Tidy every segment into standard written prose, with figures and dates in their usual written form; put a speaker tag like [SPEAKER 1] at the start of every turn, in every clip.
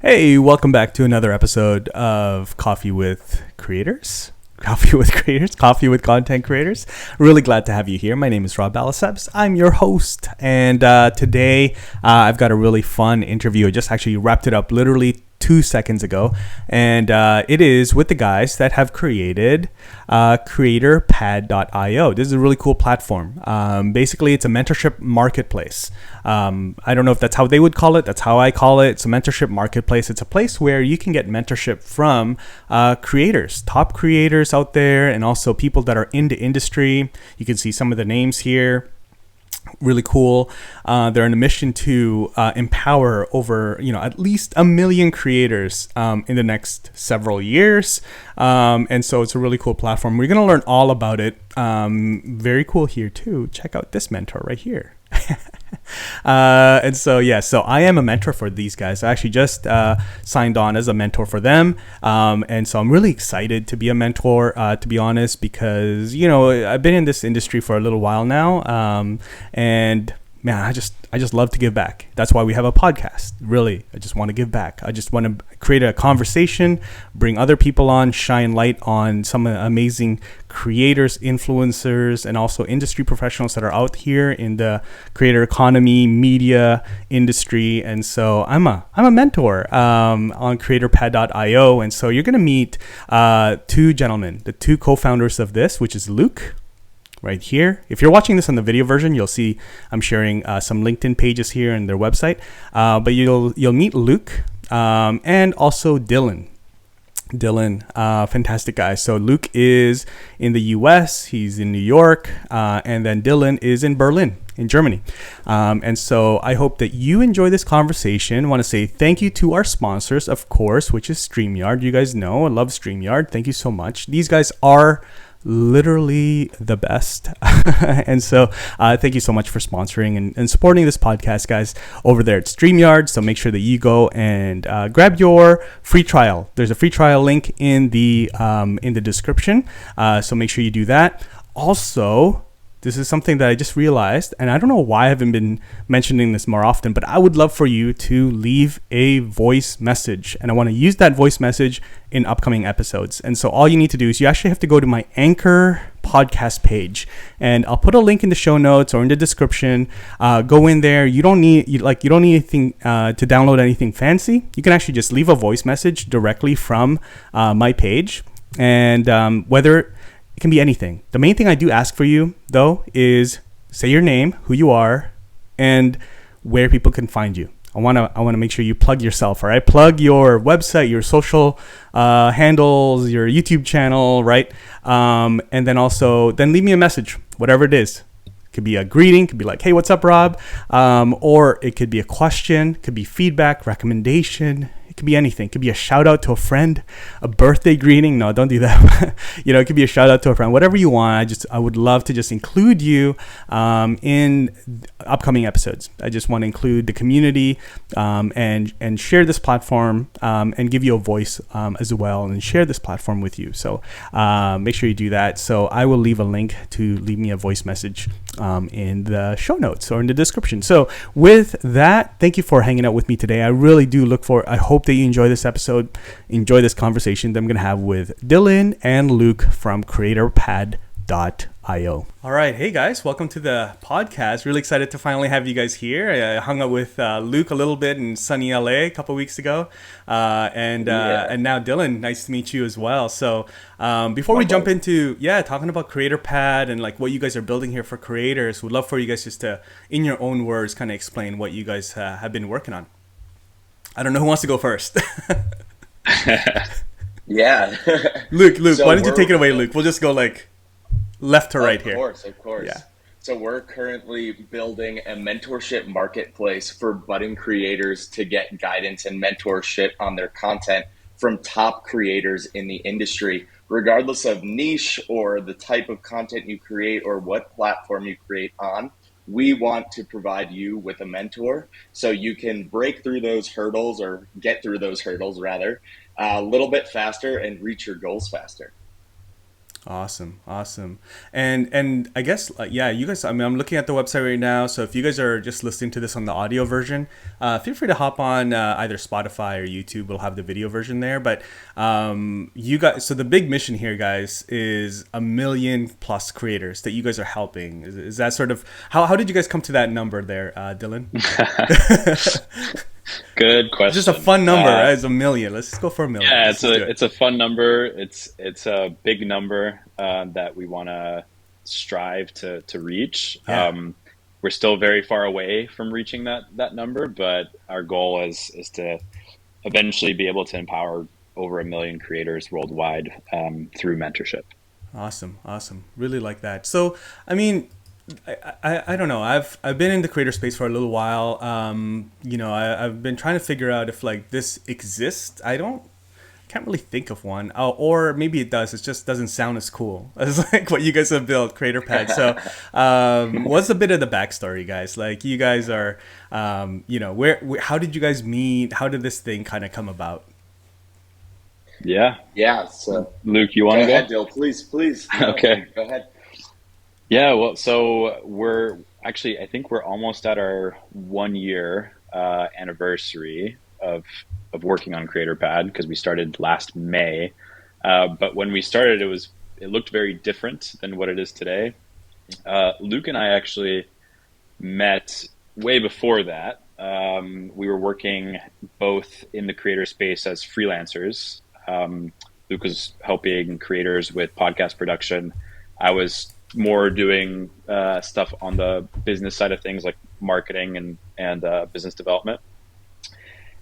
[SPEAKER 1] Hey, welcome back to another episode of Coffee with Creators. Coffee with Creators, Coffee with Content Creators. Really glad to have you here. My name is Balasabas. I'm your host. And today I've got a really fun interview. I just actually wrapped it up literally 2 seconds ago. And it is with the guys that have created CreatorPad.io. This is a really cool platform. Basically, it's a mentorship marketplace. I don't know if that's how they would call it. That's how I call it. It's a mentorship marketplace. It's a place where you can get mentorship from creators, top creators out there, and also people that are in the industry. You can see some of the names here. Really cool. They're on a mission to empower over, at least 1 million creators in the next several years. And so it's a really cool platform. We're going to learn all about it. Very cool here too. Check out this mentor right here. So I am a mentor for these guys. I actually just signed on as a mentor for them. And so I'm really excited to be a mentor, to be honest, because, I've been in this industry for a little while now. And man, I just love to give back. That's why we have a podcast. Really, I just want to give back. I just want to create a conversation, bring other people on, shine light on some amazing creators, influencers, and also industry professionals that are out here in the creator economy, media industry. And so I'm a mentor on CreatorPad.io. And so you're going to meet two gentlemen, the two co-founders of this, which is Luke. Right here. If you're watching this on the video version, you'll see I'm sharing some LinkedIn pages here and their website. But you'll meet Luke and also Dylan. Dylan, fantastic guy. So Luke is in the US, he's in New York, and then Dylan is in Berlin, in Germany. And so I hope that you enjoy this conversation. I want to say thank you to our sponsors, of course, which is StreamYard. You guys know I love StreamYard. Thank you so much. These guys are literally the best. And so thank you so much for sponsoring and supporting this podcast, guys, over there at StreamYard. So make sure that you go and grab your free trial. There's a free trial link in the description. So make sure you do that. Also, this is something that I just realized, and I don't know why I haven't been mentioning this more often, but I would love for you to leave a voice message. And I want to use that voice message in upcoming episodes. And so all you need to do is you actually have to go to my Anchor podcast page, and I'll put a link in the show notes or in the description. Go in there. You don't need anything to download anything fancy. You can actually just leave a voice message directly from my page, and whether it can be anything. The main thing I do ask for you, though, is say your name, who you are, and where people can find you. I want to make sure you plug yourself, all right? Plug your website, your social handles, your YouTube channel, right? And then leave me a message, whatever it is. It could be a greeting, could be like, hey, what's up, Rob? Or it could be a question, could be feedback, recommendation. It could be anything. It could be a shout out to a friend, a birthday greeting. No, don't do that. It could be a shout out to a friend, whatever you want. I would love to just include you in upcoming episodes. I just want to include the community and share this platform and give you a voice as well and share this platform with you. So make sure you do that. So I will leave a link to leave me a voice message in the show notes or in the description. So with that, thank you for hanging out with me today. I really do I hope that you enjoy this episode, enjoy this conversation that I'm going to have with Dylan and Luke from CreatorPad.io. All right. Hey, guys. Welcome to the podcast. Really excited to finally have you guys here. I hung out with Luke a little bit in sunny LA a couple weeks ago. And now Dylan, nice to meet you as well. So before we jump into, talking about CreatorPad and like what you guys are building here for creators, we'd love for you guys just to, in your own words, kind of explain what you guys have been working on. I don't know who wants to go first.
[SPEAKER 2] Yeah.
[SPEAKER 1] Luke, why don't you take it away, Luke? We'll just go like left to right here.
[SPEAKER 2] Of course. Yeah. So we're currently building a mentorship marketplace for budding creators to get guidance and mentorship on their content from top creators in the industry, regardless of niche or the type of content you create or what platform you create on. We want to provide you with a mentor so you can break through those hurdles, or get through those hurdles rather, a little bit faster and reach your goals faster.
[SPEAKER 1] Awesome. And I guess yeah, you guys. I mean, I'm looking at the website right now. So if you guys are just listening to this on the audio version, feel free to hop on either Spotify or YouTube. We'll have the video version there. But you guys. So the big mission here, guys, is 1 million+ creators that you guys are helping. Is that sort of how did you guys come to that number there, Dylan?
[SPEAKER 3] Good question.
[SPEAKER 1] Just a fun number, right? It's 1 million. Let's just go for 1 million.
[SPEAKER 3] Yeah,
[SPEAKER 1] Let's
[SPEAKER 3] it's a fun number. It's a big number that we want to strive to reach.
[SPEAKER 1] Yeah.
[SPEAKER 3] We're still very far away from reaching that number, but our goal is to eventually be able to empower over 1 million creators worldwide through mentorship.
[SPEAKER 1] Awesome. Really like that. So, I mean, I don't know. I've been in the creator space for a little while. I've been trying to figure out if like this exists. Can't really think of one. Or maybe it does. It just doesn't sound as cool as like what you guys have built, CreatorPad. So, what's a bit of the backstory, guys? Like you guys are, how did you guys meet? How did this thing kind of come about?
[SPEAKER 2] Yeah. So
[SPEAKER 3] Luke, you want to
[SPEAKER 2] go
[SPEAKER 3] go?
[SPEAKER 2] ahead, Dill. Please.
[SPEAKER 3] Okay.
[SPEAKER 2] Go ahead.
[SPEAKER 3] Yeah, well, so I think we're almost at our 1 year anniversary of working on CreatorPad because we started last May. But when we started, it looked very different than what it is today. Luke and I actually met way before that. We were working both in the creator space as freelancers. Luke was helping creators with podcast production. I was more doing stuff on the business side of things like marketing and business development.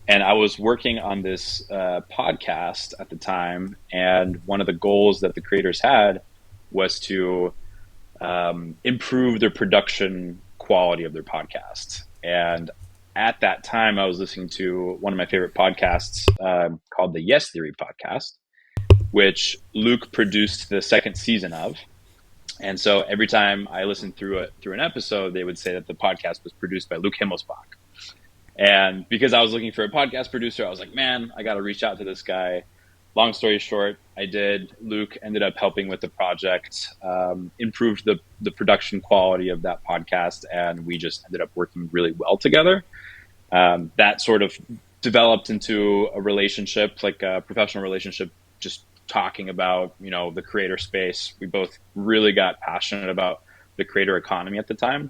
[SPEAKER 3] And I was working on this podcast at the time. And one of the goals that the creators had was to improve their production quality of their podcasts. And at that time, I was listening to one of my favorite podcasts called the Yes Theory podcast, which Luke produced the second season of. And so every time I listened through an episode, they would say that the podcast was produced by Luke Himmelsbach. And because I was looking for a podcast producer, I was like, man, I got to reach out to this guy. Long story short, I did. Luke ended up helping with the project, improved the production quality of that podcast, and we just ended up working really well together. That sort of developed into a relationship, like a professional relationship, just talking about, the creator space. We both really got passionate about the creator economy at the time.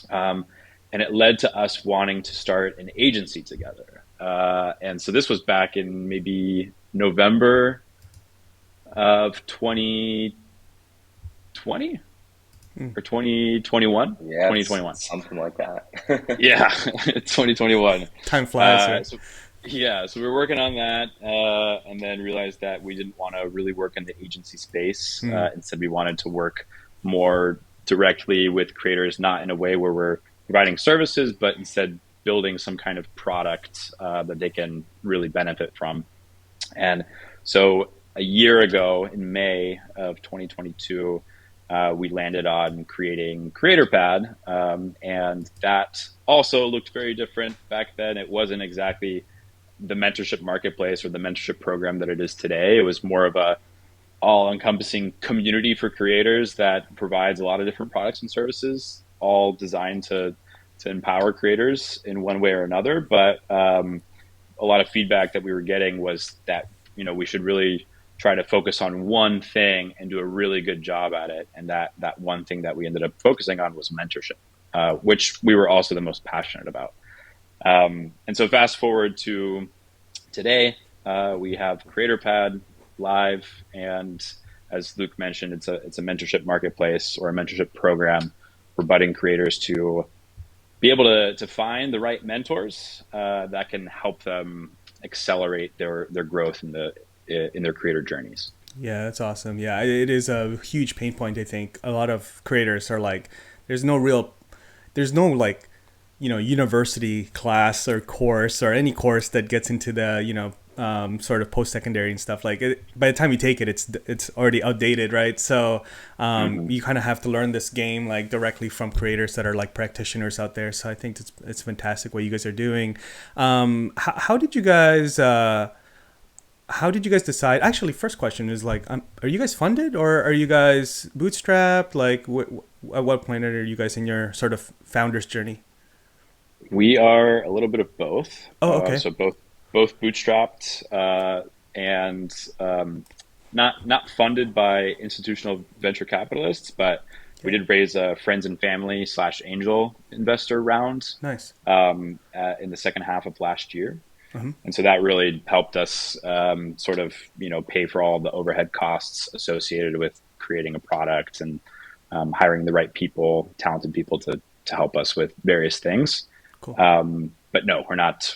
[SPEAKER 3] And it led to us wanting to start an agency together. And so this was back in maybe November of 2020 or 2021.
[SPEAKER 2] Yeah,
[SPEAKER 3] 2021.
[SPEAKER 2] Something like that.
[SPEAKER 3] Yeah, 2021.
[SPEAKER 1] Time flies. Right?
[SPEAKER 3] So we were working on that and then realized that we didn't want to really work in the agency space. Instead, we wanted to work more directly with creators, not in a way where we're providing services, but instead building some kind of product that they can really benefit from. And so a year ago in May of 2022, we landed on creating CreatorPad. And that also looked very different back then. It wasn't exactly the mentorship marketplace or the mentorship program that it is today. It was more of a all-encompassing community for creators that provides a lot of different products and services, all designed to empower creators in one way or another. But a lot of feedback that we were getting was that, we should really try to focus on one thing and do a really good job at it. And that one thing that we ended up focusing on was mentorship, which we were also the most passionate about. And so fast forward to today, we have CreatorPad live, and as Luke mentioned, it's a mentorship marketplace or a mentorship program for budding creators to be able to find the right mentors that can help them accelerate their growth in their creator journeys.
[SPEAKER 1] Yeah, that's awesome. Yeah, it is a huge pain point. I think a lot of creators are like, there's no like, university class or course or any course that gets into the, sort of post-secondary and stuff. Like by the time you take it, it's already outdated, right? So you kind of have to learn this game like directly from creators that are like practitioners out there. So I think it's fantastic what you guys are doing. How did you guys how did you guys decide? Actually, first question is like, are you guys funded or are you guys bootstrapped? Like, at what point are you guys in your sort of founder's journey?
[SPEAKER 3] We are a little bit of both.
[SPEAKER 1] Oh, okay.
[SPEAKER 3] So both bootstrapped and not funded by institutional venture capitalists, but we did raise a friends and family / angel investor round
[SPEAKER 1] Nice.
[SPEAKER 3] in the second half of last year. And so that really helped us sort of, pay for all the overhead costs associated with creating a product and hiring the right people, talented people to help us with various things.
[SPEAKER 1] Cool.
[SPEAKER 3] But no, we're not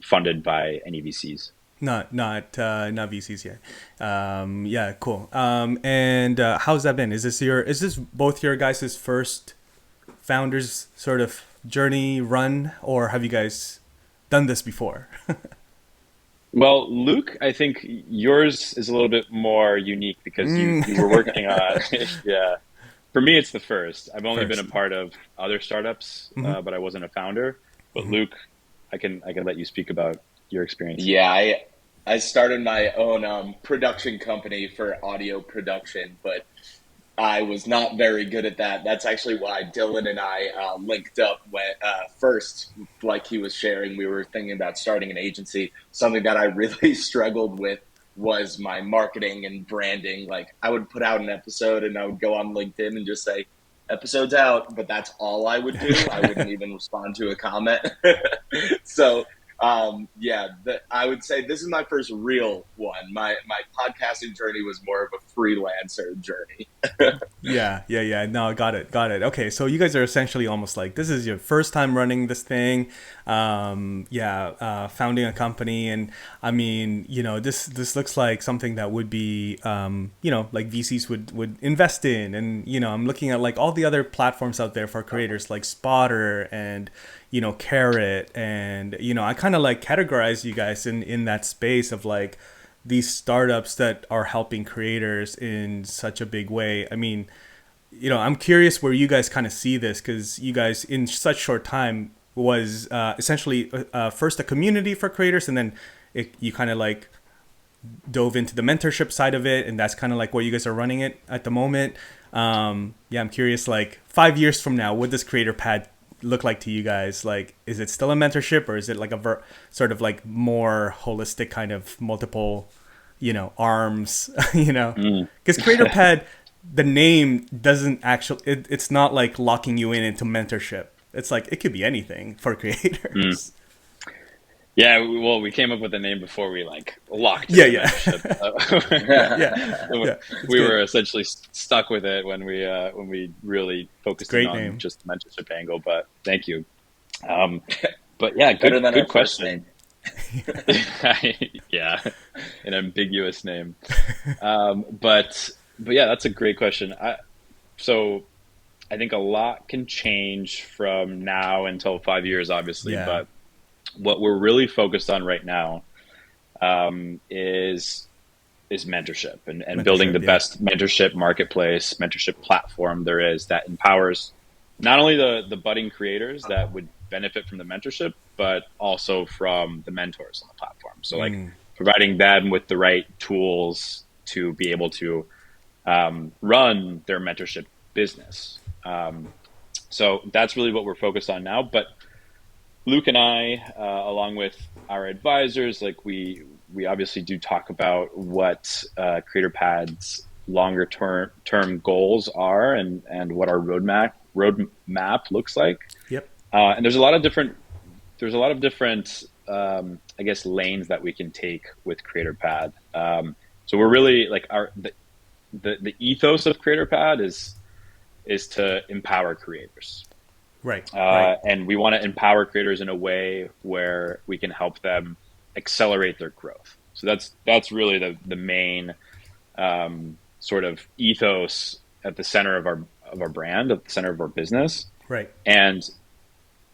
[SPEAKER 3] funded by any VCs.
[SPEAKER 1] Not VCs yet. Yeah, cool. And how's that been? Is this both your guys' first founders sort of journey run, or have you guys done this before?
[SPEAKER 3] Well, Luke, I think yours is a little bit more unique because you were working on, yeah. For me, it's the first. I've only been a part of other startups, but I wasn't a founder. But Luke, I can let you speak about your experience.
[SPEAKER 2] Yeah, I started my own production company for audio production, but I was not very good at that. That's actually why Dylan and I linked up when first, like he was sharing, we were thinking about starting an agency. Something that I really struggled with was my marketing and branding. Like I would put out an episode and I would go on LinkedIn and just say, episode's out, but that's all I would do. I wouldn't even respond to a comment. So I would say this is my first real one. My podcasting journey was more of a freelancer journey.
[SPEAKER 1] Yeah. No, got it. Okay, so you guys are essentially almost like this is your first time running this thing, founding a company, and I mean, this looks like something that would be, like VCs would invest in, and I'm looking at like all the other platforms out there for creators like Spotter and Carrot, and I kind of like categorize you guys in that space of like these startups that are helping creators in such a big way. I mean, I'm curious where you guys kind of see this, because you guys in such short time was essentially first a community for creators, and then you kind of like dove into the mentorship side of it, and that's kind of like where you guys are running it at the moment. I'm curious, like 5 years from now, what does CreatorPad look like to you guys? Like, is it still a mentorship, or is it like a sort of like more holistic kind of multiple, arms, because CreatorPad, the name doesn't actually, it's not like locking you into mentorship. It's like, it could be anything for creators.
[SPEAKER 3] Yeah, well, we came up with the name before we like locked it. We were essentially stuck with it when we really focused in on just the mentorship angle. But thank you. But yeah, good question. Yeah, an ambiguous name. But yeah, that's a great question. So I think a lot can change from now until 5 years, obviously, but what we're really focused on right now is mentorship and building the best mentorship marketplace, mentorship platform there is, that empowers not only the budding creators that would benefit from the mentorship, but also from the mentors on the platform. So like providing them with the right tools to be able to run their mentorship business. So that's really what we're focused on now. But Luke and I, along with our advisors, like we obviously do talk about what CreatorPad's longer term goals are and what our roadmap looks like.
[SPEAKER 1] Yep.
[SPEAKER 3] And there's a lot of different I guess lanes that we can take with CreatorPad. So we're really like the ethos of CreatorPad is to empower creators.
[SPEAKER 1] Right.
[SPEAKER 3] And we want to empower creators in a way where we can help them accelerate their growth. So that's really the main sort of ethos at the center of our brand, at the center of our business.
[SPEAKER 1] Right.
[SPEAKER 3] And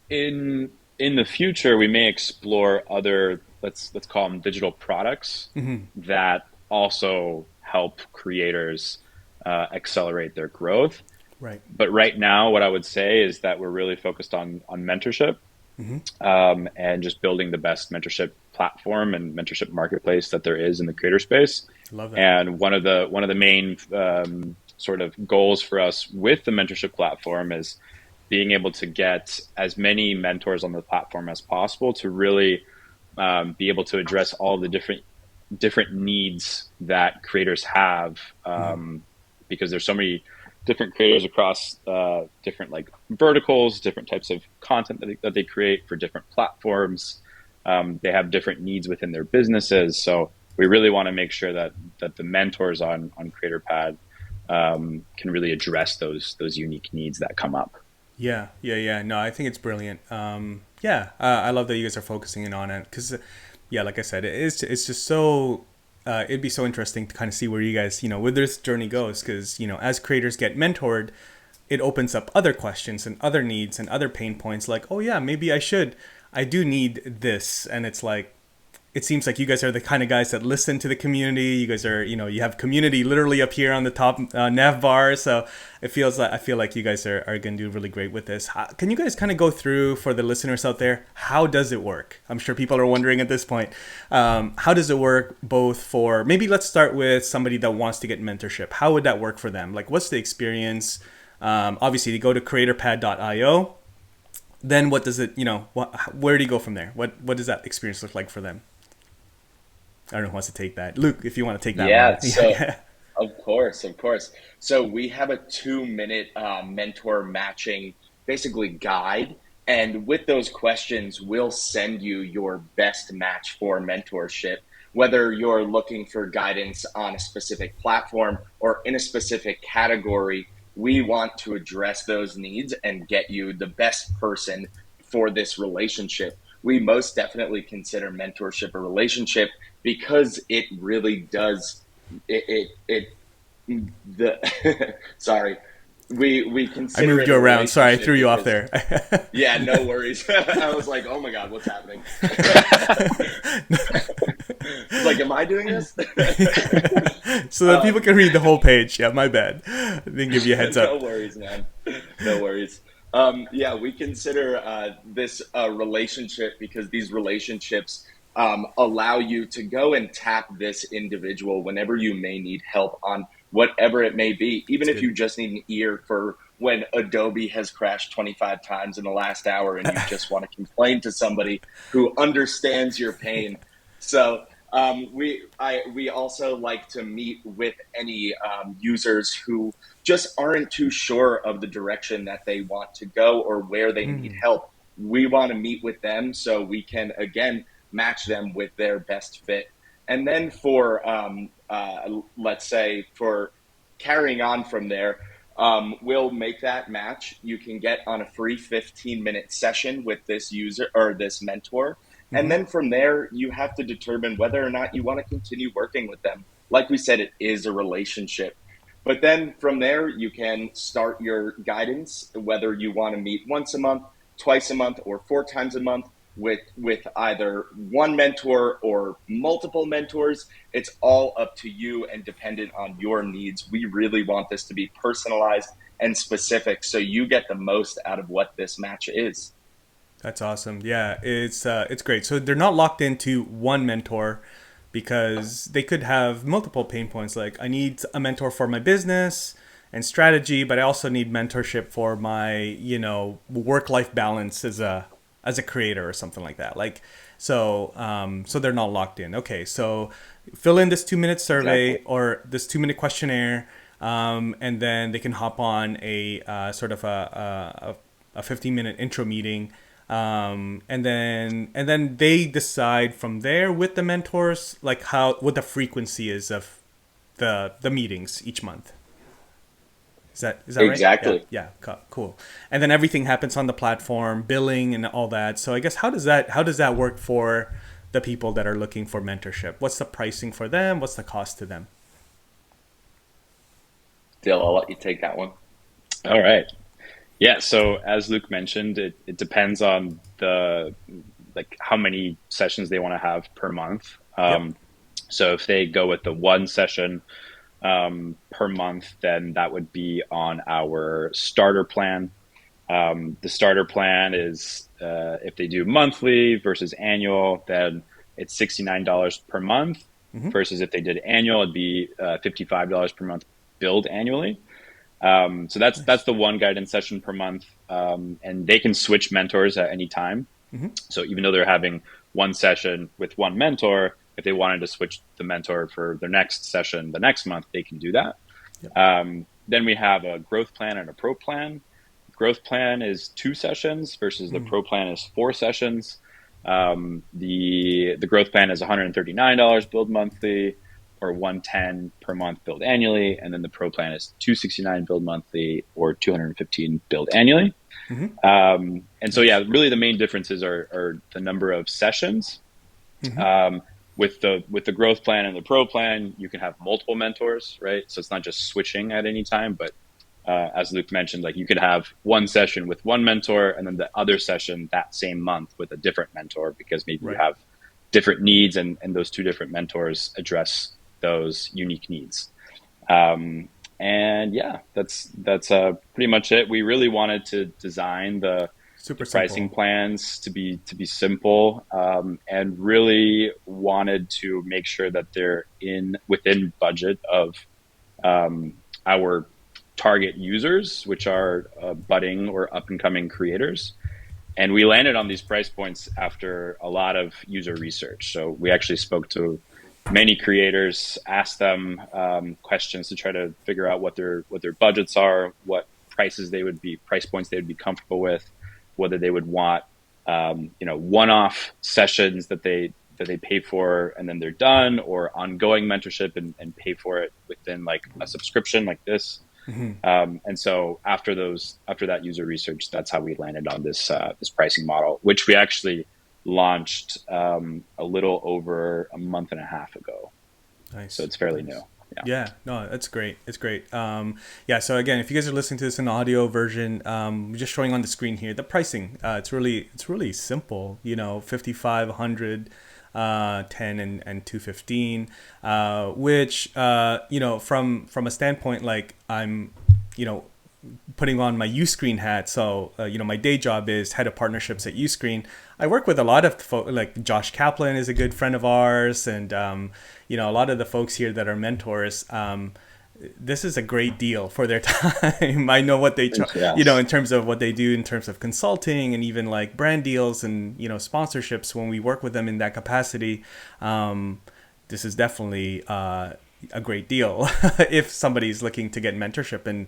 [SPEAKER 3] in the future, we may explore other, let's call them digital products that also help creators accelerate their growth.
[SPEAKER 1] Right.
[SPEAKER 3] But right now, what I would say is that we're really focused on mentorship and just building the best mentorship platform and mentorship marketplace that there is in the creator space.
[SPEAKER 1] Love that.
[SPEAKER 3] And one of the main sort of goals for us with the mentorship platform is being able to get as many mentors on the platform as possible to really be able to address all the different needs that creators have, because there's so many different creators across different like verticals, different types of content that they create for different platforms. They have different needs within their businesses. So we really want to make sure that the mentors on CreatorPad can really address those unique needs that come up.
[SPEAKER 1] Yeah. No, I think it's brilliant. I love that you guys are focusing in on it because, like I said, it's just so, it'd be so interesting to kind of see where you guys, where this journey goes. Because, as creators get mentored, it opens up other questions and other needs and other pain points like, oh yeah, maybe I do need this. And it's like, it seems like you guys are the kind of guys that listen to the community. You guys are, you have community literally up here on the top nav bar. So I feel like you guys are going to do really great with this. Can you guys kind of go through for the listeners out there? How does it work? I'm sure people are wondering at this point. How does it work both for, maybe let's start with somebody that wants to get mentorship. How would that work for them? Like, what's the experience? Obviously, you go to creatorpad.io. Then what does it, where do you go from there? What does that experience look like for them? I don't know who wants to take that. Luke, if you want to take that
[SPEAKER 2] one.
[SPEAKER 1] So,
[SPEAKER 2] of course. So we have a 2-minute mentor matching basically guide. And with those questions, we'll send you your best match for mentorship, whether you're looking for guidance on a specific platform or in a specific category. We want to address those needs and get you the best person for this relationship. We most definitely consider mentorship a relationship because it really does sorry. We consider
[SPEAKER 1] I moved you around. Sorry, I threw you off there.
[SPEAKER 2] Yeah, no worries. I was like, oh my God, what's happening? Like, am I doing this?
[SPEAKER 1] So that people can read the whole page. Yeah, my bad. I didn't give you a heads up.
[SPEAKER 2] No worries, man. No worries. We consider this a relationship because these relationships allow you to go and tap this individual whenever you may need help on whatever it may be. Even if you just need an ear for when Adobe has crashed 25 times in the last hour and you just want to complain to somebody who understands your pain. So we also like to meet with any users who just aren't too sure of the direction that they want to go or where they need help. We want to meet with them so we can, again, match them with their best fit. And then for, let's say, for carrying on from there, we'll make that match. You can get on a free 15-minute session with this user or this mentor. And then from there, you have to determine whether or not you want to continue working with them. Like we said, it is a relationship. But then from there, you can start your guidance, whether you want to meet once a month, twice a month, or 4 times a month with either one mentor or multiple mentors. It's all up to you and dependent on your needs. We really want this to be personalized and specific so you get the most out of what this match is.
[SPEAKER 1] That's awesome. Yeah, it's great. So they're not locked into one mentor because they could have multiple pain points. Like, I need a mentor for my business and strategy, but I also need mentorship for my, work-life balance as a creator or something like that. Like, so they're not locked in. Okay, so fill in this 2-minute survey or this 2-minute questionnaire, and then they can hop on a sort of a 15-minute intro meeting. And then they decide from there with the mentors, like what the frequency is of the meetings each month. Is that right?
[SPEAKER 2] Exactly.
[SPEAKER 1] Yeah, cool. And then everything happens on the platform, billing and all that. So I guess how does that work for the people that are looking for mentorship? What's the pricing for them? What's the cost to them?
[SPEAKER 2] Dale, I'll let you take that one.
[SPEAKER 3] All right. Yeah, so as Luke mentioned, it depends on how many sessions they want to have per month. So if they go with the 1 session per month, then that would be on our starter plan. The starter plan is if they do monthly versus annual, then it's $69 per month versus if they did annual, it'd be $55 per month billed annually. So that's the one guidance session per month. And they can switch mentors at any time. So even though they're having one session with one mentor, if they wanted to switch the mentor for their next session the next month, they can do that. Yep. Then we have a growth plan and a pro plan. Growth plan is 2 sessions versus the pro plan is 4 sessions. The growth plan is $139 billed monthly or $110 per month billed annually. And then the pro plan is $269 billed monthly or $215 billed annually. And so, yeah, really the main differences are the number of sessions. With the growth plan and the pro plan, you can have multiple mentors, right? So it's not just switching at any time, but as Luke mentioned, like you could have one session with one mentor and then the other session that same month with a different mentor, because maybe you have different needs and those 2 different mentors address those unique needs. And yeah, that's pretty much it. We really wanted to design the pricing plans to be simple, and really wanted to make sure that they're within budget of our target users, which are budding or up and coming creators. And we landed on these price points after a lot of user research. So we actually spoke to many creators, asked them questions to try to figure out what their budgets are, what price points they would be comfortable with, whether they would want one-off sessions that they pay for and then they're done, or ongoing mentorship and pay for it within like a subscription like this. And so after that user research, that's how we landed on this pricing model, which we actually launched a little over a month and a half ago.
[SPEAKER 1] Nice.
[SPEAKER 3] So it's fairly new.
[SPEAKER 1] Yeah, no, that's great. It's great. Yeah, so again, if you guys are listening to this in the audio version, just showing on the screen here, the pricing, it's really simple, 55, 100, 10 and 215, which, from a standpoint, like I'm, putting on my Uscreen hat. So, my day job is head of partnerships at Uscreen. I work with a lot of folks, like Josh Kaplan is a good friend of ours. And, a lot of the folks here that are mentors, this is a great deal for their time. I know what they charge, in terms of what they do in terms of consulting and even like brand deals and, sponsorships when we work with them in that capacity. This is definitely, a great deal if somebody's looking to get mentorship and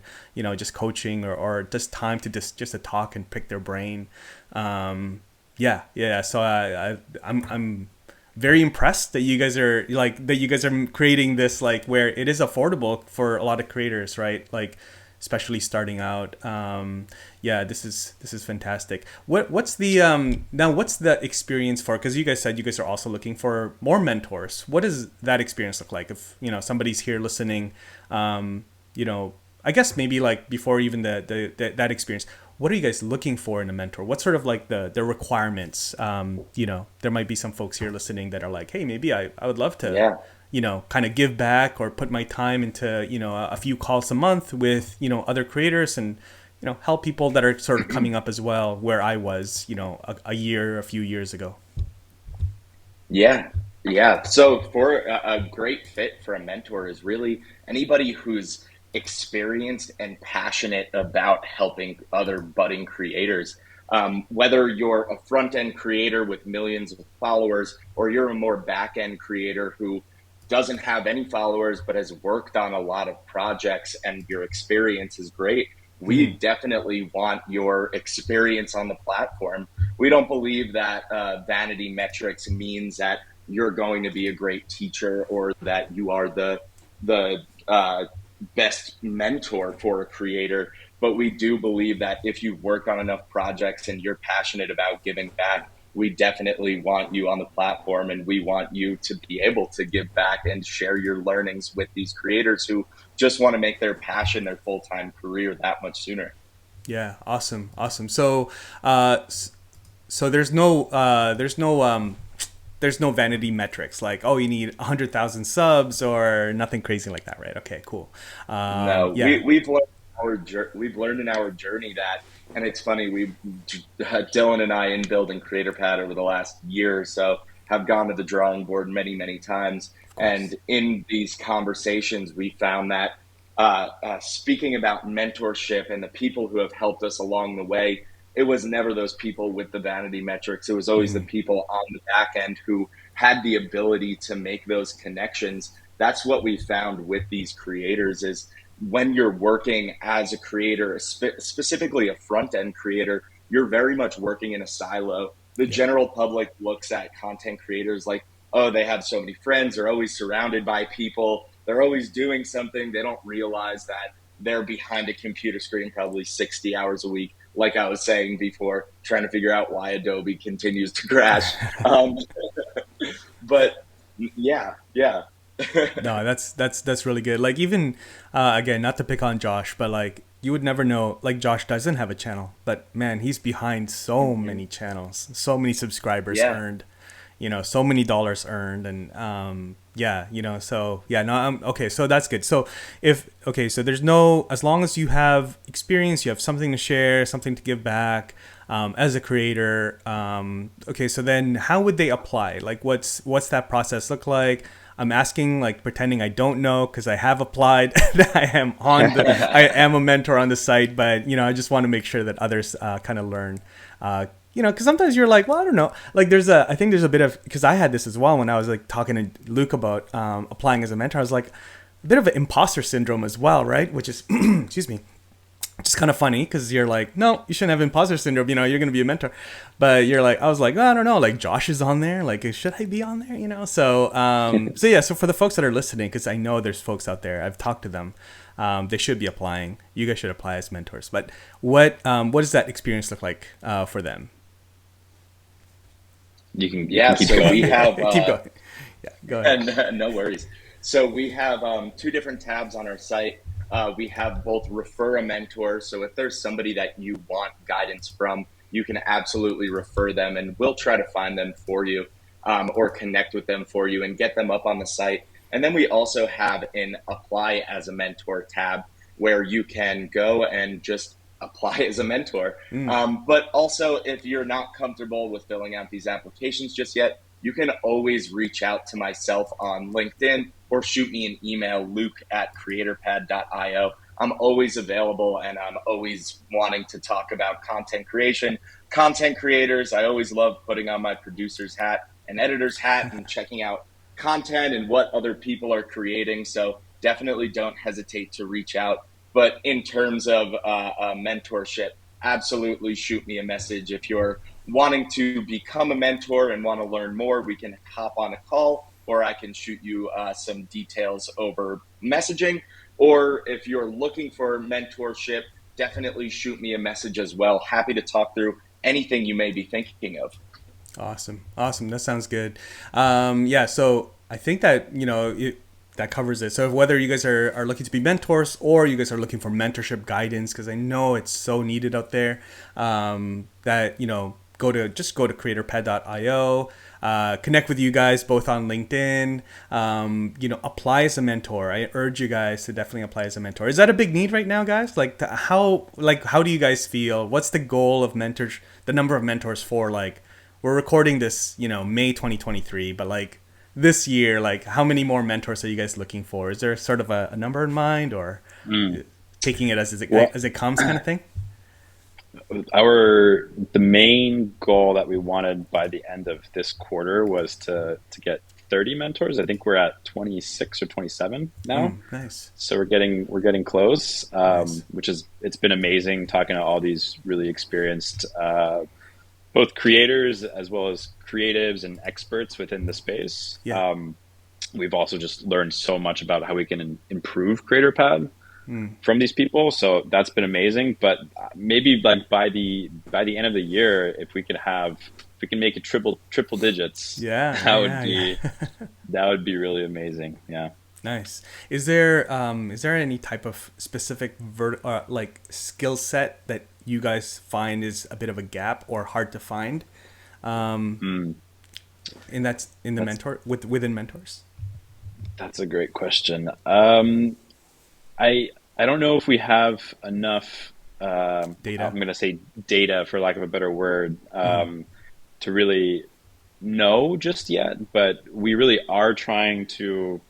[SPEAKER 1] just coaching or just time to just to talk and pick their brain. So I'm very impressed that you guys are creating this like where it is affordable for a lot of creators, right? Like especially starting out. This is fantastic. What's the experience for, because you guys said you guys are also looking for more mentors. What does that experience look like if somebody's here listening, I guess maybe like before even that experience, what are you guys looking for in a mentor? What's sort of like the requirements? There might be some folks here listening that are like, hey, maybe I would love to kind of give back or put my time into, a few calls a month with, other creators and, help people that are sort of coming up as well, where I was, a few years ago.
[SPEAKER 2] Yeah. So for a great fit for a mentor is really anybody who's experienced and passionate about helping other budding creators. Whether you're a front-end creator with millions of followers, or you're a more back-end creator who doesn't have any followers but has worked on a lot of projects and your experience is great, we definitely want your experience on the platform. We don't believe that vanity metrics means that you're going to be a great teacher or that you are the best mentor for a creator. But we do believe that if you've worked on enough projects and you're passionate about giving back, we definitely want you on the platform, and we want you to be able to give back and share your learnings with these creators who just want to make their passion their full-time career that much sooner.
[SPEAKER 1] Yeah, awesome. So, so there's no vanity metrics like, oh, you need 100,000 subs or nothing crazy like that, right? Okay, cool.
[SPEAKER 2] No, we've learned in our journey that, and it's funny, Dylan and I in building CreatorPad over the last year or so have gone to the drawing board many, many times. And in these conversations, we found that speaking about mentorship and the people who have helped us along the way, it was never those people with the vanity metrics. It was always the people on the back end who had the ability to make those connections. That's what we found with these creators is when you're working as a creator, specifically a front end creator, you're very much working in a silo. The general public looks at content creators like, oh, they have so many friends, they're always surrounded by people, they're always doing something. They don't realize that they're behind a computer screen probably 60 hours a week, like I was saying before, trying to figure out why Adobe continues to crash. But yeah.
[SPEAKER 1] No, that's really good. Like even again, not to pick on Josh, but like you would never know. Like Josh doesn't have a channel, but man, he's behind so many channels, so many subscribers earned, so many dollars earned, and okay, so that's good. So so there's no, as long as you have experience, you have something to share, something to give back. As a creator, so then how would they apply? Like what's that process look like? I'm asking, like pretending I don't know because I have applied. I am a mentor on the site, but I just want to make sure that others kind of learn. Because sometimes you're like, well, I don't know. Like I think there's a bit of, because I had this as well when I was like talking to Luke about applying as a mentor. I was like a bit of an imposter syndrome as well, right? Which is, excuse me. Which is kind of funny because you're like, no, you shouldn't have imposter syndrome. You're going to be a mentor. But you're like, I was like, oh, I don't know. Like Josh is on there. Like, should I be on there? So, so for the folks that are listening, because I know there's folks out there, I've talked to them. They should be applying. You guys should apply as mentors. But what does that experience look like for them?
[SPEAKER 3] You can
[SPEAKER 2] keep going. We have
[SPEAKER 1] keep going. Yeah, go ahead.
[SPEAKER 2] No worries. So we have 2 different tabs on our site. We have both refer a mentor. So if there's somebody that you want guidance from, you can absolutely refer them and we'll try to find them for you or connect with them for you and get them up on the site. And then we also have an apply as a mentor tab where you can go and just apply as a mentor. But also if you're not comfortable with filling out these applications just yet, you can always reach out to myself on LinkedIn or shoot me an email, luke@creatorpad.io. I'm always available and I'm always wanting to talk about content creation, content creators. I always love putting on my producer's hat and editor's hat and checking out content and what other people are creating. So definitely don't hesitate to reach out. But in terms of mentorship, absolutely shoot me a message. If you're wanting to become a mentor and want to learn more, we can hop on a call or I can shoot you some details over messaging. Or if you're looking for mentorship, definitely shoot me a message as well. Happy to talk through anything you may be thinking of.
[SPEAKER 1] Awesome. That sounds good. So I think that, that covers it. So whether you guys are looking to be mentors or you guys are looking for mentorship guidance, because I know it's so needed out there, that, go to creatorpad.io, connect with you guys both on LinkedIn, apply as a mentor. I urge you guys to definitely apply as a mentor. Is that a big need right now, guys? How do you guys feel? What's the goal of mentors, the number of mentors for, we're recording this, May 2023, but this year, how many more mentors are you guys looking for? Is there sort of a number in mind or taking it as it comes kind of thing?
[SPEAKER 3] The main goal that we wanted by the end of this quarter was to get 30 mentors. I think we're at 26 or 27 now.
[SPEAKER 1] Nice.
[SPEAKER 3] So we're getting close,
[SPEAKER 1] Nice.
[SPEAKER 3] It's been amazing talking to all these really experienced both creators as well as creatives and experts within the space.
[SPEAKER 1] Yeah.
[SPEAKER 3] We've also just learned so much about how we can improve CreatorPad from these people. So that's been amazing. But maybe by the end of the year, if we can make it triple digits, that would be really amazing. Yeah.
[SPEAKER 1] Nice. Is there any type of specific skill set that you guys find is a bit of a gap or hard to find, within mentors?
[SPEAKER 3] That's a great question. I don't know if we have enough data. I'm going to say data, for lack of a better word, to really know just yet, but we really are trying to,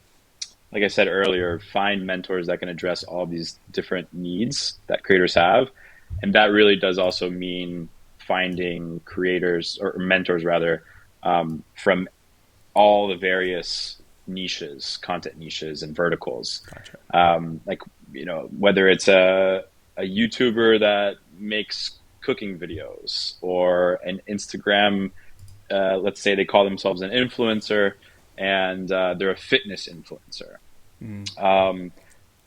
[SPEAKER 3] like I said earlier, find mentors that can address all these different needs that creators have. And that really does also mean finding creators or mentors rather, from all the various niches, content niches and verticals.
[SPEAKER 1] Gotcha.
[SPEAKER 3] Like, whether it's a YouTuber that makes cooking videos or an Instagram, let's say they call themselves an influencer and they're a fitness influencer.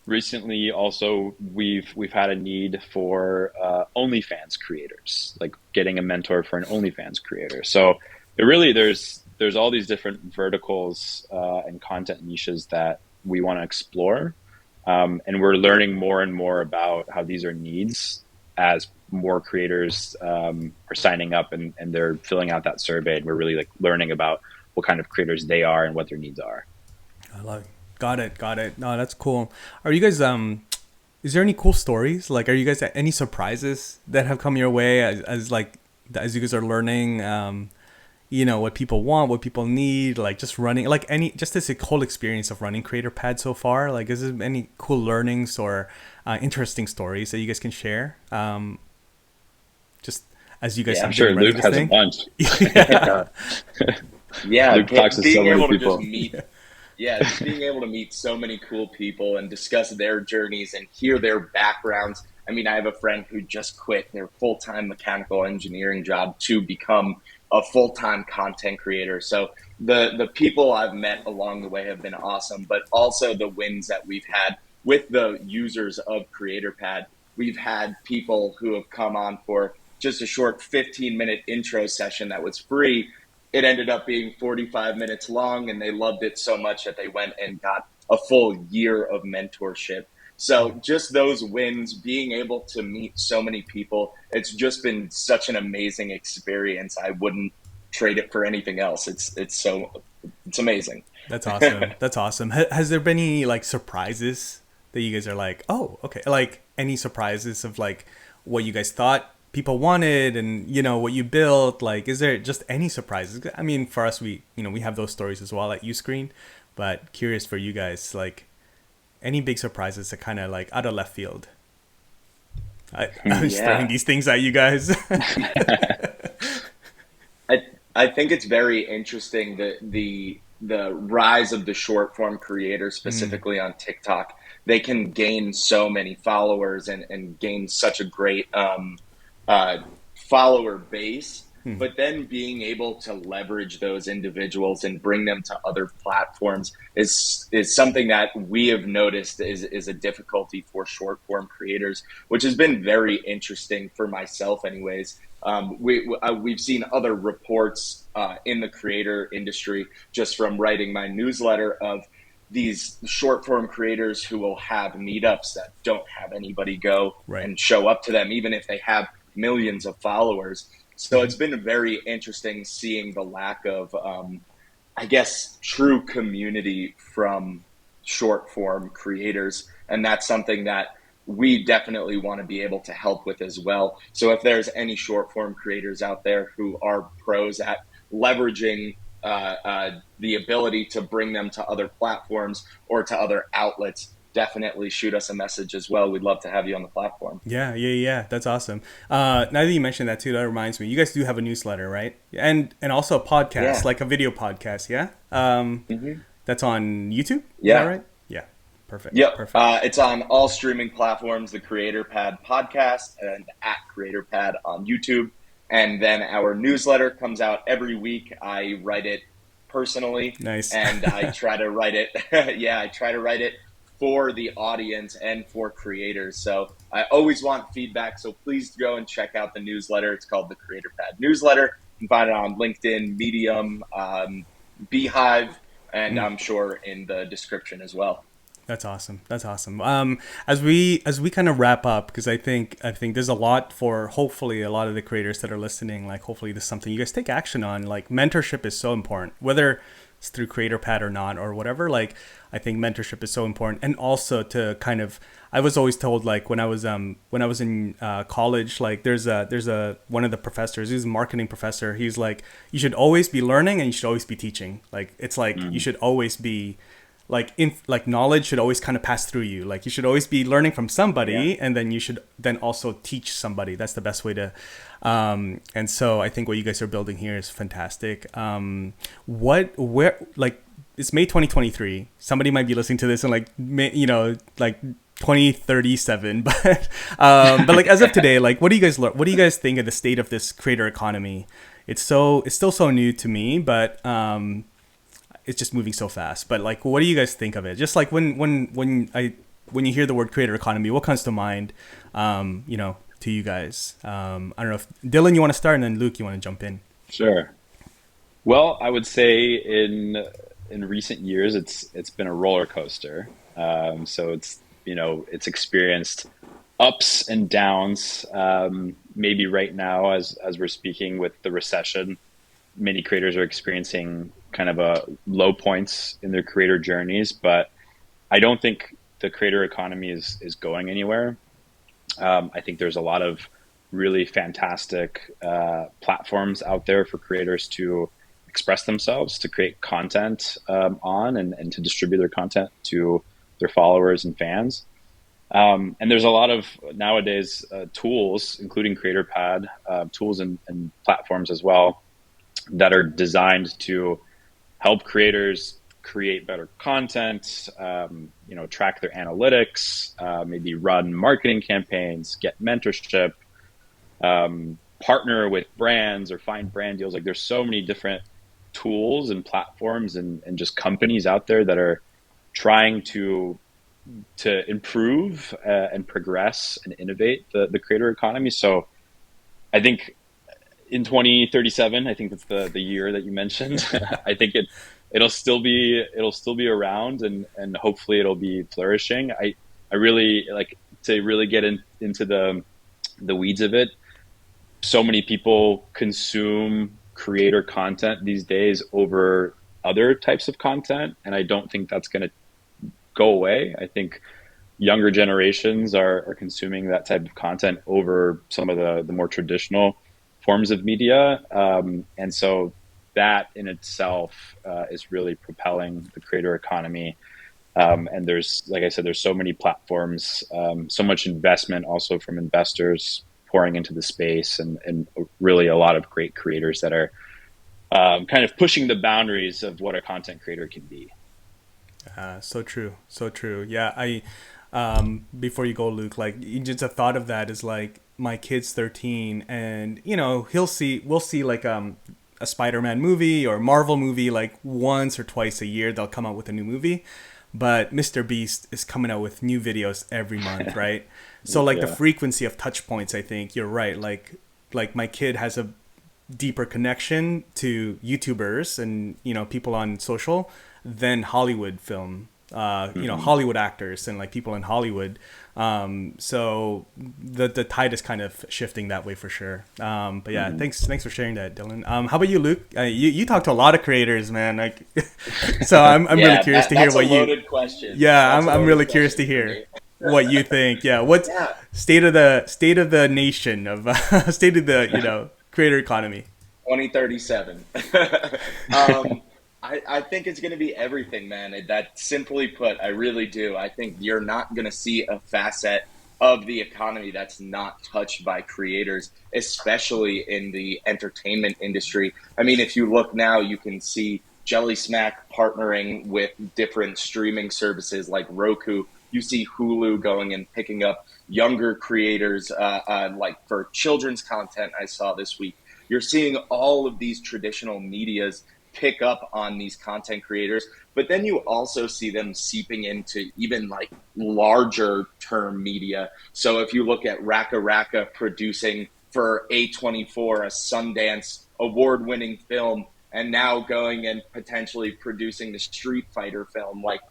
[SPEAKER 3] Recently, also we've had a need for OnlyFans creators, like getting a mentor for an OnlyFans creator. So there's all these different verticals and content niches that we want to explore, and we're learning more and more about how these are needs as more creators are signing up and they're filling out that survey, and we're really like learning about what kind of creators they are and what their needs are.
[SPEAKER 1] I love it. Got it. No, that's cool. Are you guys, is there any cool stories? Like, are you guys any surprises that have come your way as you guys are learning, what people want, what people need, like just running, like just this whole experience of running CreatorPad so far? Like, is there any cool learnings or interesting stories that you guys can share? Just as you guys
[SPEAKER 3] I'm sure Luke has a bunch.
[SPEAKER 2] Yeah,
[SPEAKER 3] Luke talks to so many people.
[SPEAKER 2] Just being able to meet so many cool people and discuss their journeys and hear their backgrounds. I mean, I have a friend who just quit their full-time mechanical engineering job to become a full-time content creator. So the people I've met along the way have been awesome, but also the wins that we've had with the users of CreatorPad. We've had people who have come on for just a short 15-minute intro session that was free. It ended up being 45 minutes long, and they loved it so much that they went and got a full year of mentorship. So just those wins, being able to meet so many people, it's just been such an amazing experience. I wouldn't trade it for anything else. It's amazing.
[SPEAKER 1] That's awesome. That's awesome. Has there been any like surprises that you guys are like, oh, okay, like any surprises of like what you guys thought people wanted and what you built? Like, is there just any surprises? I mean, for us, we have those stories as well at Uscreen, but curious for you guys, like any big surprises that kind of like out of left field? I'm just throwing these things at you guys.
[SPEAKER 2] I think it's very interesting that the rise of the short form creator, specifically on TikTok. They can gain so many followers and gain such a great follower base, but then being able to leverage those individuals and bring them to other platforms is something that we have noticed is a difficulty for short form creators, which has been very interesting for myself anyways. We've seen other reports in the creator industry just from writing my newsletter of these short form creators who will have meetups that don't have anybody go and show up to them, even if they have millions of followers. So it's been very interesting seeing the lack of, true community from short form creators. And that's something that we definitely want to be able to help with as well. So if there's any short form creators out there who are pros at leveraging the ability to bring them to other platforms or to other outlets, definitely shoot us a message as well. We'd love to have you on the platform.
[SPEAKER 1] Yeah. That's awesome. Now that you mentioned that too, that reminds me, you guys do have a newsletter, right? And also a podcast, like a video podcast. Yeah. That's on YouTube.
[SPEAKER 2] Yeah.
[SPEAKER 1] Is that right? Yeah. Perfect.
[SPEAKER 2] Yep.
[SPEAKER 1] Perfect.
[SPEAKER 2] It's on all streaming platforms, the CreatorPad podcast and at CreatorPad on YouTube. And then our newsletter comes out every week. I write it personally.
[SPEAKER 1] Nice.
[SPEAKER 2] And I try to write it. I try to write it for the audience and for creators. So I always want feedback. So please go and check out the newsletter. It's called the CreatorPad newsletter. You can find it on LinkedIn, Medium, Beehive, and I'm sure in the description as well.
[SPEAKER 1] That's awesome. As we kind of wrap up, because I think there's a lot for hopefully a lot of the creators that are listening. Like hopefully this is something you guys take action on. Like mentorship is so important. Whether through CreatorPad or not or whatever. Like, I think mentorship is so important, and also to kind of, I was always told, like when I was in college, like there's a one of the professors, he's a marketing professor. He's like, you should always be learning and you should always be teaching. Like it's like you should always be like knowledge should always kind of pass through you. Like you should always be learning from somebody, and then you should then also teach somebody. That's the best way to. And so I think what you guys are building here is fantastic. It's May 2023. Somebody might be listening to this in like 2037, but like as of today, like what do you guys think of the state of this creator economy? It's still so new to me, but it's just moving so fast. But like, what do you guys think of it? Just like when you hear the word creator economy, what comes to mind? To you guys. I don't know if Dylan, you want to start, and then Luke, you want to jump in.
[SPEAKER 3] Sure. Well, I would say in recent years, it's been a roller coaster. So it's experienced ups and downs. Maybe right now, as we're speaking with the recession, many creators are experiencing kind of a low points in their creator journeys, but I don't think the creator economy is going anywhere. I think there's a lot of really fantastic platforms out there for creators to express themselves, to create content on, and to distribute their content to their followers and fans. And there's a lot of nowadays tools, including CreatorPad, tools and platforms as well, that are designed to help creators create better content, track their analytics, maybe run marketing campaigns, get mentorship, partner with brands or find brand deals. Like there's so many different tools and platforms and just companies out there that are trying to improve and progress and innovate the creator economy. So I think in 2037, I think that's the year that you mentioned. I think it'll still be around, and hopefully it'll be flourishing. I really like to really get into the weeds of it. So many people consume creator content these days over other types of content, and I don't think that's going to go away. I think younger generations are consuming that type of content over some of the more traditional forms of media, and so that in itself is really propelling the creator economy. And there's, like I said, there's so many platforms, so much investment also from investors pouring into the space, and really a lot of great creators that are kind of pushing the boundaries of what a content creator can be.
[SPEAKER 1] So true. Yeah, I before you go, Luke, like just a thought of that is like my kid's 13, and we'll see like a Spider-Man movie or Marvel movie like once or twice a year. They'll come out with a new movie, but Mr. Beast is coming out with new videos every month, right? So like the frequency of touch points, I think you're right. Like my kid has a deeper connection to YouTubers and people on social than Hollywood film, Hollywood actors and like people in Hollywood. So the tide is kind of shifting that way for sure. But yeah, thanks for sharing that, Dylan. How about you, Luke? You talk to a lot of creators, man. Like, so I'm really curious to hear what you. That's a loaded question. Yeah, I'm really curious to hear what you think. Yeah, what's state of the nation of state of the creator economy.
[SPEAKER 2] 2037. I think it's going to be everything, man. That simply put, I really do. I think you're not going to see a facet of the economy that's not touched by creators, especially in the entertainment industry. I mean, if you look now, you can see Jelly Smack partnering with different streaming services like Roku. You see Hulu going and picking up younger creators, like for children's content I saw this week. You're seeing all of these traditional medias pick up on these content creators, but then you also see them seeping into even like larger term media. So if you look at Raka Raka producing for A24, a Sundance award-winning film, and now going and potentially producing the Street Fighter film, like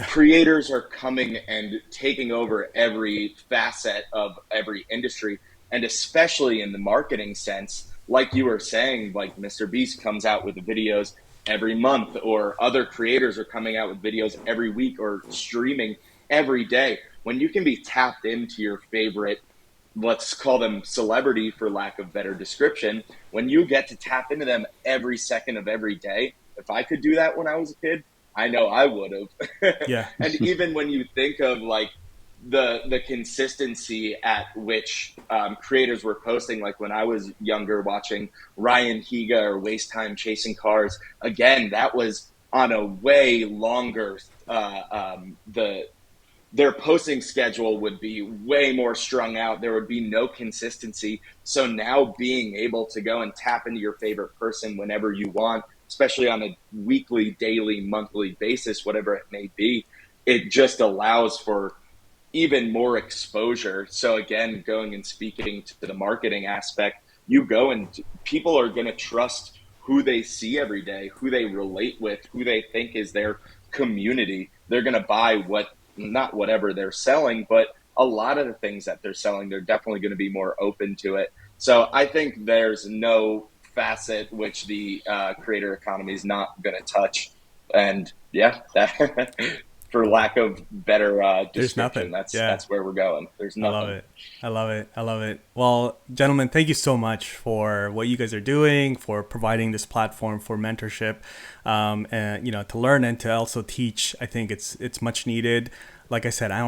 [SPEAKER 2] creators are coming and taking over every facet of every industry, and especially in the marketing sense. Like you were saying, like Mr. Beast comes out with the videos every month, or other creators are coming out with videos every week or streaming every day. When you can be tapped into your favorite, let's call them celebrity for lack of better description, when you get to tap into them every second of every day, if I could do that when I was a kid, I know I would have.
[SPEAKER 1] Yeah.
[SPEAKER 2] And even when you think of like the consistency at which creators were posting, like when I was younger watching Ryan Higa or Waste Time Chasing Cars, again, that was on a way longer, their posting schedule would be way more strung out. There would be no consistency. So now being able to go and tap into your favorite person whenever you want, especially on a weekly, daily, monthly basis, whatever it may be, it just allows for even more exposure. So again, going and speaking to the marketing aspect, you go and people are going to trust who they see every day, who they relate with, who they think is their community. They're going to buy not whatever they're selling, but a lot of the things that they're selling, they're definitely going to be more open to it. So I think there's no facet which the creator economy is not going to touch. And yeah, that, for lack of better
[SPEAKER 1] There's
[SPEAKER 2] description,
[SPEAKER 1] nothing.
[SPEAKER 2] that's where we're going. There's nothing.
[SPEAKER 1] I love it. I love it. I love it. Well, gentlemen, thank you so much for what you guys are doing, for providing this platform for mentorship, and to learn and to also teach. I think it's much needed. Like I said, I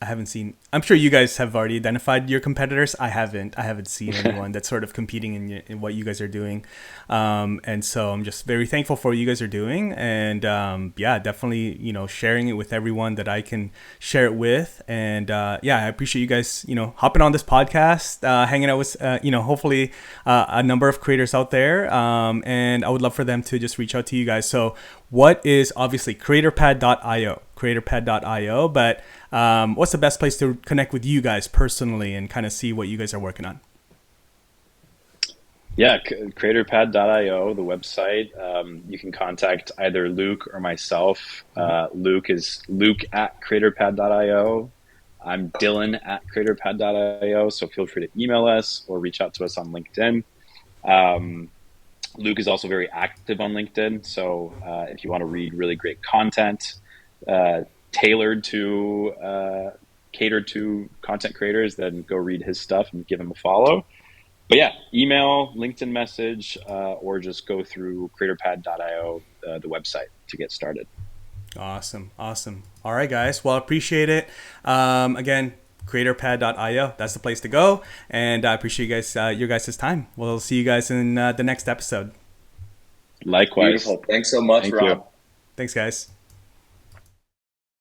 [SPEAKER 1] haven't seen, I'm sure you guys have already identified your competitors. I haven't seen anyone that's sort of competing in what you guys are doing. And so I'm just very thankful for what you guys are doing. And definitely, sharing it with everyone that I can share it with. And I appreciate you guys, hopping on this podcast, hanging out with, hopefully a number of creators out there. And I would love for them to just reach out to you guys. So what is obviously creatorpad.io, but what's the best place to connect with you guys personally and kind of see what you guys are working on?
[SPEAKER 3] Yeah, CreatorPad.io, the website. You can contact either Luke or myself. Luke is Luke at CreatorPad.io. I'm Dylan at CreatorPad.io, so feel free to email us or reach out to us on LinkedIn. Luke is also very active on LinkedIn, so if you want to read really great content tailored to catered to content creators, then go read his stuff and give him a follow. But yeah, email, LinkedIn message, or just go through creatorpad.io, the website, to get started.
[SPEAKER 1] Awesome. All right, guys. Well, I appreciate it. Again, creatorpad.io. That's the place to go. And I appreciate you guys, your guys' time. We'll see you guys in the next episode.
[SPEAKER 3] Likewise.
[SPEAKER 2] Beautiful. Thanks so much, Rob.
[SPEAKER 1] Thanks, guys.